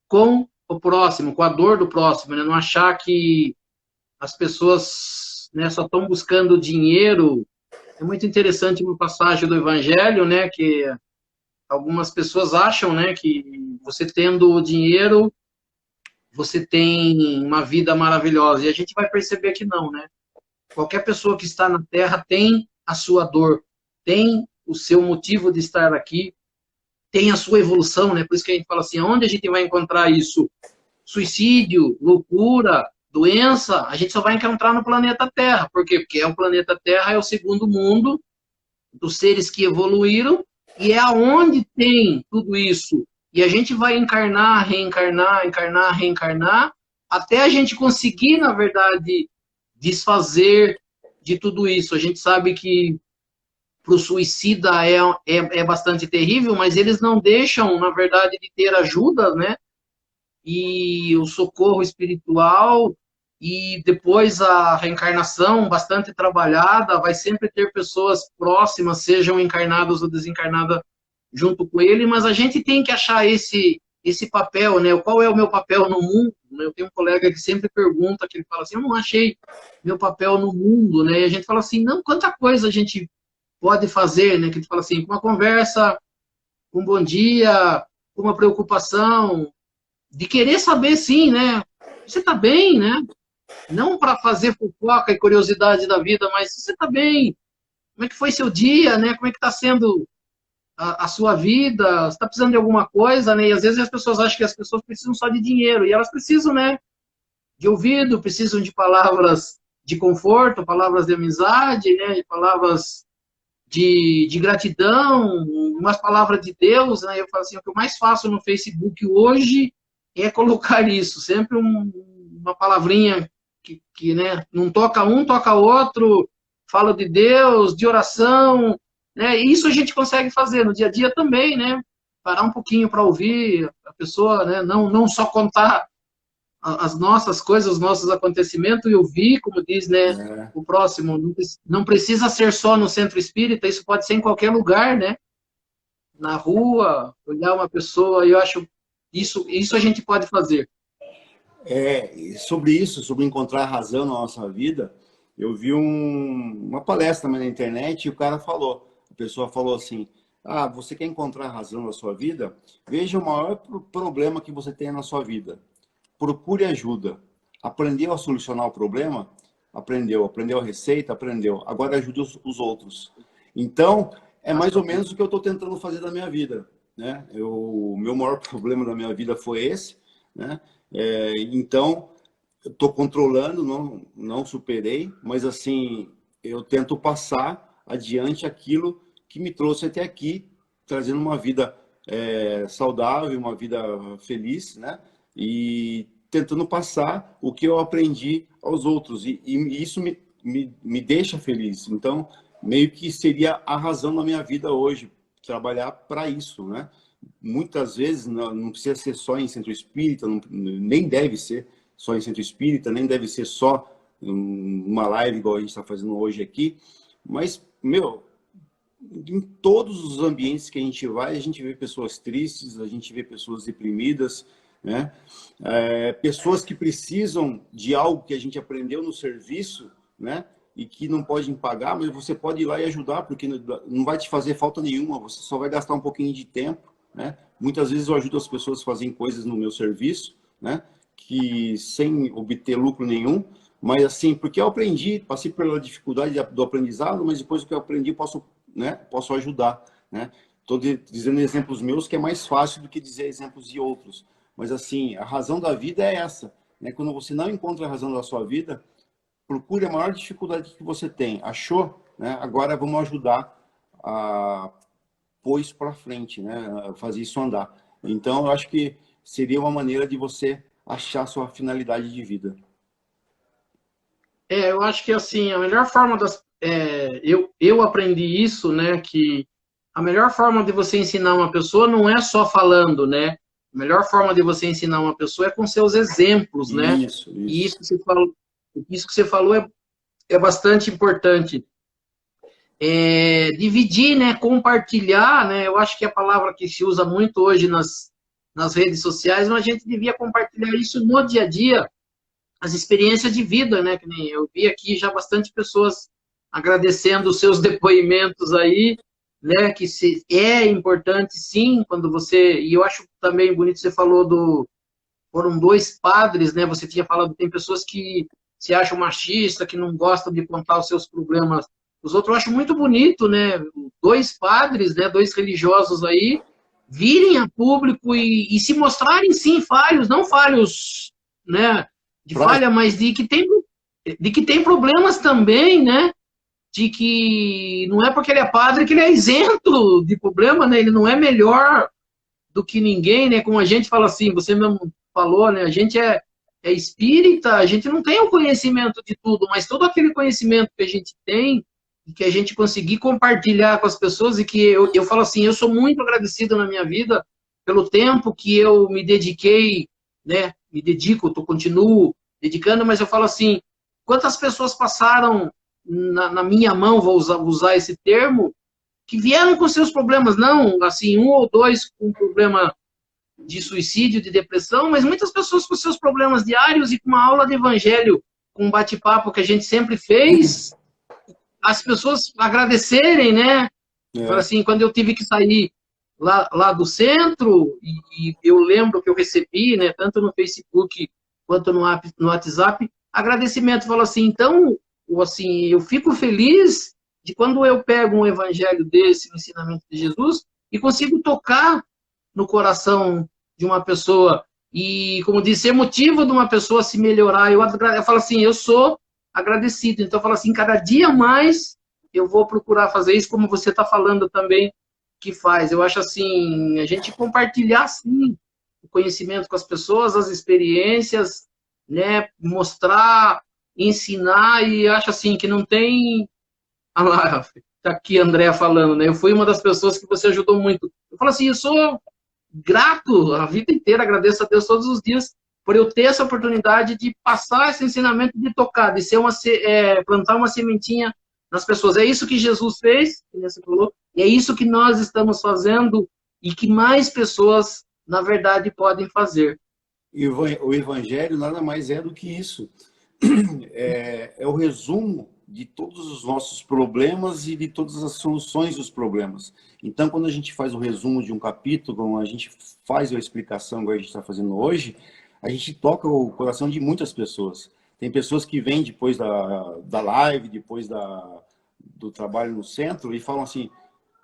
com o próximo, com a dor do próximo, né? Não achar que as pessoas, né, só estão buscando dinheiro. É muito interessante uma passagem do Evangelho, né? Que algumas pessoas acham, né, que você tendo o dinheiro, você tem uma vida maravilhosa. E a gente vai perceber que não, né? Qualquer pessoa que está na Terra tem a sua dor, tem o seu motivo de estar aqui, tem a sua evolução, né? Por isso que a gente fala assim, onde a gente vai encontrar isso? Suicídio, loucura, doença, a gente só vai encontrar no planeta Terra. Por quê? Porque o planeta Terra é o segundo mundo dos seres que evoluíram e é aonde tem tudo isso. E a gente vai encarnar, reencarnar, encarnar, reencarnar, até a gente conseguir, na verdade, desfazer de tudo isso. A gente sabe que para o suicida é bastante terrível, mas eles não deixam, na verdade, de ter ajuda, né? E o socorro espiritual, e depois a reencarnação bastante trabalhada, vai sempre ter pessoas próximas, sejam encarnadas ou desencarnadas, junto com ele, mas a gente tem que achar esse papel, né? Qual é o meu papel no mundo? Eu tenho um colega que sempre pergunta, que ele fala assim, eu não achei meu papel no mundo, né? E a gente fala assim, não, quanta coisa a gente pode fazer, né? Que a gente fala assim, com uma conversa, com um bom dia, com uma preocupação, de querer saber, sim, né? Você tá bem, né? Não para fazer fofoca e curiosidade da vida, mas você tá bem? Como é que foi seu dia, né? Como é que tá sendo a sua vida? Você está precisando de alguma coisa, né? E às vezes as pessoas acham que as pessoas precisam só de dinheiro, e elas precisam, né? De ouvido, precisam de palavras de conforto, palavras de amizade, né? De palavras de gratidão, umas palavras de Deus, né? Eu falo assim, o que eu mais faço no Facebook hoje é colocar isso, sempre uma palavrinha que, né, não toca um, toca outro, fala de Deus, de oração, né? E isso a gente consegue fazer no dia a dia também, né? Parar um pouquinho para ouvir a pessoa, né? Não só contar as nossas coisas, os nossos acontecimentos, e ouvir, como diz, né, o próximo. Não precisa ser só no centro espírita, isso pode ser em qualquer lugar, né? Na rua, olhar uma pessoa, e eu acho isso a gente pode fazer. Sobre isso, sobre encontrar razão na nossa vida, eu vi uma palestra na internet e o cara falou, a pessoa falou assim, você quer encontrar razão na sua vida? Veja o maior problema que você tem na sua vida. Procure ajuda. Aprendeu a solucionar o problema? Aprendeu a receita? Aprendeu. Agora ajude os outros. Então, é mais ou menos o que eu estou tentando fazer na minha vida, né? O meu maior problema da minha vida foi esse, né? Então, eu estou controlando, não superei, mas assim, eu tento passar adiante aquilo que me trouxe até aqui, trazendo uma vida saudável, uma vida feliz, né? E tentando passar o que eu aprendi aos outros. E isso me deixa feliz. Então, meio que seria a razão da minha vida hoje, trabalhar para isso, né? Muitas vezes não precisa ser só em centro espírita, nem deve ser só em centro espírita, nem deve ser só uma live igual a gente está fazendo hoje aqui, mas, em todos os ambientes que a gente vai, a gente vê pessoas tristes, a gente vê pessoas deprimidas, né? Pessoas que precisam de algo que a gente aprendeu no serviço, né? E que não podem pagar, mas você pode ir lá e ajudar, porque não vai te fazer falta nenhuma, você só vai gastar um pouquinho de tempo, né? Muitas vezes eu ajudo as pessoas a fazerem coisas no meu serviço, né? Que sem obter lucro nenhum, Mas assim, porque eu aprendi, passei pela dificuldade do aprendizado, mas depois do que eu aprendi, posso, né, posso ajudar, né? Estou dizendo exemplos meus que é mais fácil do que dizer exemplos de outros. Mas assim, a razão da vida é essa, né? Quando você não encontra a razão da sua vida, procure a maior dificuldade que você tem. Achou? Né? Agora vamos ajudar a pôr isso para frente, né? A fazer isso andar. Então, eu acho que seria uma maneira de você achar a sua finalidade de vida. Eu acho que assim, a melhor forma eu aprendi isso, né? Que a melhor forma de você ensinar uma pessoa não é só falando, né? A melhor forma de você ensinar uma pessoa é com seus exemplos, né? Isso, E isso. isso que você falou é bastante importante. Dividir, né? Compartilhar, né? Eu acho que é a palavra que se usa muito hoje nas redes sociais, mas a gente devia compartilhar isso no dia a dia, as experiências de vida, né? Que nem eu vi aqui já bastante pessoas agradecendo os seus depoimentos aí, né? É importante, sim, quando você. E eu acho também bonito, você falou foram dois padres, né? Você tinha falado, tem pessoas que se acham machista, que não gostam de contar os seus problemas. Os outros eu acho muito bonito, né? Dois padres, né? Dois religiosos aí, virem a público e se mostrarem, sim, falhos, não falhos, né? De Pra... falha, mas de que tem problemas também, né? De que não é porque ele é padre que ele é isento de problema, né? Ele não é melhor do que ninguém, né? Como a gente fala assim, você mesmo falou, né? A gente é espírita, a gente não tem o conhecimento de tudo, mas todo aquele conhecimento que a gente tem, que a gente conseguir compartilhar com as pessoas, e que eu falo assim, eu sou muito agradecido na minha vida pelo tempo que eu me dediquei, né? Me dedico, continuo dedicando, mas eu falo assim, quantas pessoas passaram na minha mão, vou usar esse termo, que vieram com seus problemas, não assim, um ou dois com problema de suicídio, de depressão, mas muitas pessoas com seus problemas diários e com uma aula de evangelho, com um bate-papo que a gente sempre fez, as pessoas agradecerem, né? Fala É. assim, quando eu tive que sair lá do centro, e eu lembro que eu recebi, né, tanto no Facebook quanto no WhatsApp, agradecimento. Fala assim, então, assim, eu fico feliz de quando eu pego um evangelho desse, um ensinamento de Jesus, e consigo tocar no coração de uma pessoa, e, como disse, ser motivo de uma pessoa se melhorar. Eu falo assim, eu sou agradecido. Então, eu falo assim, cada dia mais eu vou procurar fazer isso, como você está falando também que faz. Eu acho assim, a gente compartilhar, sim, o conhecimento com as pessoas, as experiências, né, mostrar, ensinar, e acho assim, que não tem... Ah lá, tá aqui a Andrea falando, né, eu fui uma das pessoas que você ajudou muito. Eu falo assim, eu sou grato a vida inteira, agradeço a Deus todos os dias por eu ter essa oportunidade de passar esse ensinamento, de tocar, de ser plantar uma sementinha nas pessoas. É isso que Jesus fez, que você falou, e é isso que nós estamos fazendo e que mais pessoas, na verdade, podem fazer. E o evangelho nada mais é do que isso. É o resumo de todos os nossos problemas e de todas as soluções dos problemas. Então, quando a gente faz o resumo de um capítulo, quando a gente faz a explicação que a gente está fazendo hoje, a gente toca o coração de muitas pessoas. Tem pessoas que vêm depois da live, depois do trabalho no centro, e falam assim,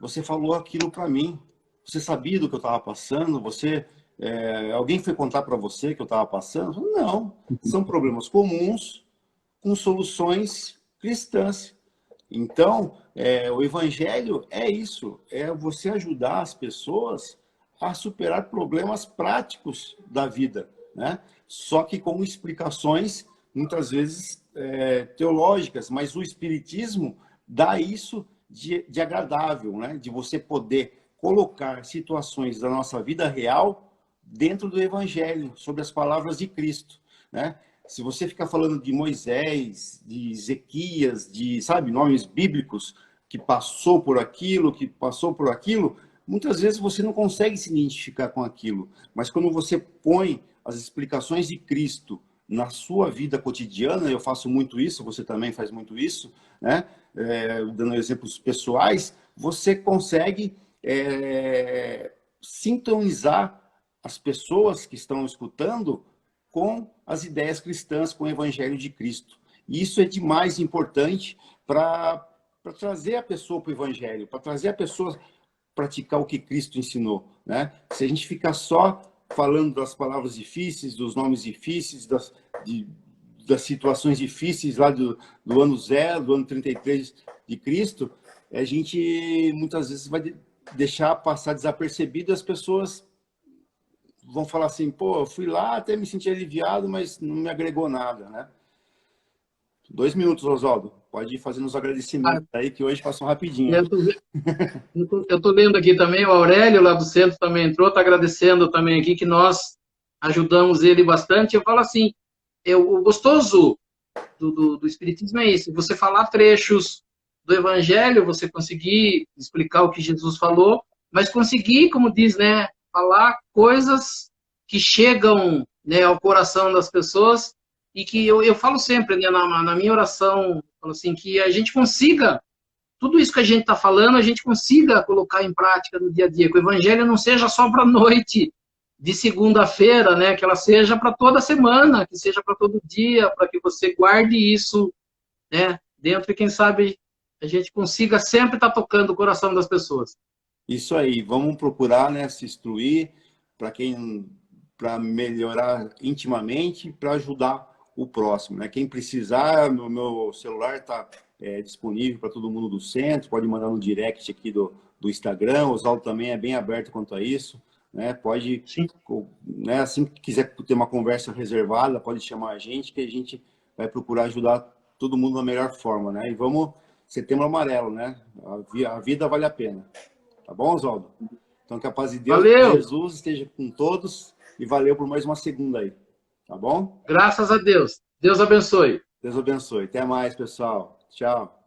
você falou aquilo para mim, você sabia do que eu estava passando, alguém foi contar para você que eu estava passando? Não, são problemas comuns com soluções cristãs. Então, o evangelho é isso, é você ajudar as pessoas a superar problemas práticos da vida, né? Só que com explicações, muitas vezes, teológicas, mas o Espiritismo dá isso de agradável, né? De você poder colocar situações da nossa vida real dentro do Evangelho, sobre as palavras de Cristo, né? Se você ficar falando de Moisés, de Ezequias, de, sabe, nomes bíblicos, que que passou por aquilo, muitas vezes você não consegue se identificar com aquilo. Mas quando você põe as explicações de Cristo na sua vida cotidiana, eu faço muito isso, você também faz muito isso, né? Dando exemplos pessoais, você consegue sintonizar as pessoas que estão escutando com as ideias cristãs, com o Evangelho de Cristo. E isso é demais importante para trazer a pessoa para o Evangelho, para trazer a pessoa a praticar o que Cristo ensinou, né? Se a gente ficar só falando das palavras difíceis, dos nomes difíceis, das situações difíceis lá do ano 0, do ano 33 de Cristo, a gente muitas vezes vai deixar passar desapercebido, as pessoas vão falar assim, pô, eu fui lá, até me senti aliviado, mas não me agregou nada, né? 2 minutos, Oswaldo. Pode ir fazendo os agradecimentos aí, que hoje passou rapidinho. Eu tô lendo aqui também, o Aurélio lá do centro também entrou, está agradecendo também aqui que nós ajudamos ele bastante. Eu falo assim, o gostoso do Espiritismo é isso, você falar trechos do Evangelho, você conseguir explicar o que Jesus falou, mas conseguir, como diz, né, falar coisas que chegam, né, ao coração das pessoas e que eu falo sempre, né, na minha oração, falo assim, que a gente consiga, tudo isso que a gente está falando, a gente consiga colocar em prática no dia a dia, que o Evangelho não seja só para a noite de segunda-feira, né, que ela seja para toda semana, que seja para todo dia, para que você guarde isso, né, dentro e quem sabe a gente consiga sempre estar tocando o coração das pessoas. Isso aí, vamos procurar, né, se instruir para melhorar intimamente, para ajudar o próximo, né? Quem precisar, meu celular está disponível para todo mundo do centro, pode mandar no direct aqui do Instagram, o Oswaldo também é bem aberto quanto a isso, né? Pode, né, assim que quiser ter uma conversa reservada, pode chamar a gente, que a gente vai procurar ajudar todo mundo da melhor forma, né? E vamos, Setembro Amarelo, né? A vida vale a pena. Tá bom, Oswaldo? Então, que a paz de Deus, Valeu. Jesus esteja com todos e valeu por mais uma segunda aí. Tá bom? Graças a Deus. Deus abençoe. Deus abençoe. Até mais, pessoal. Tchau.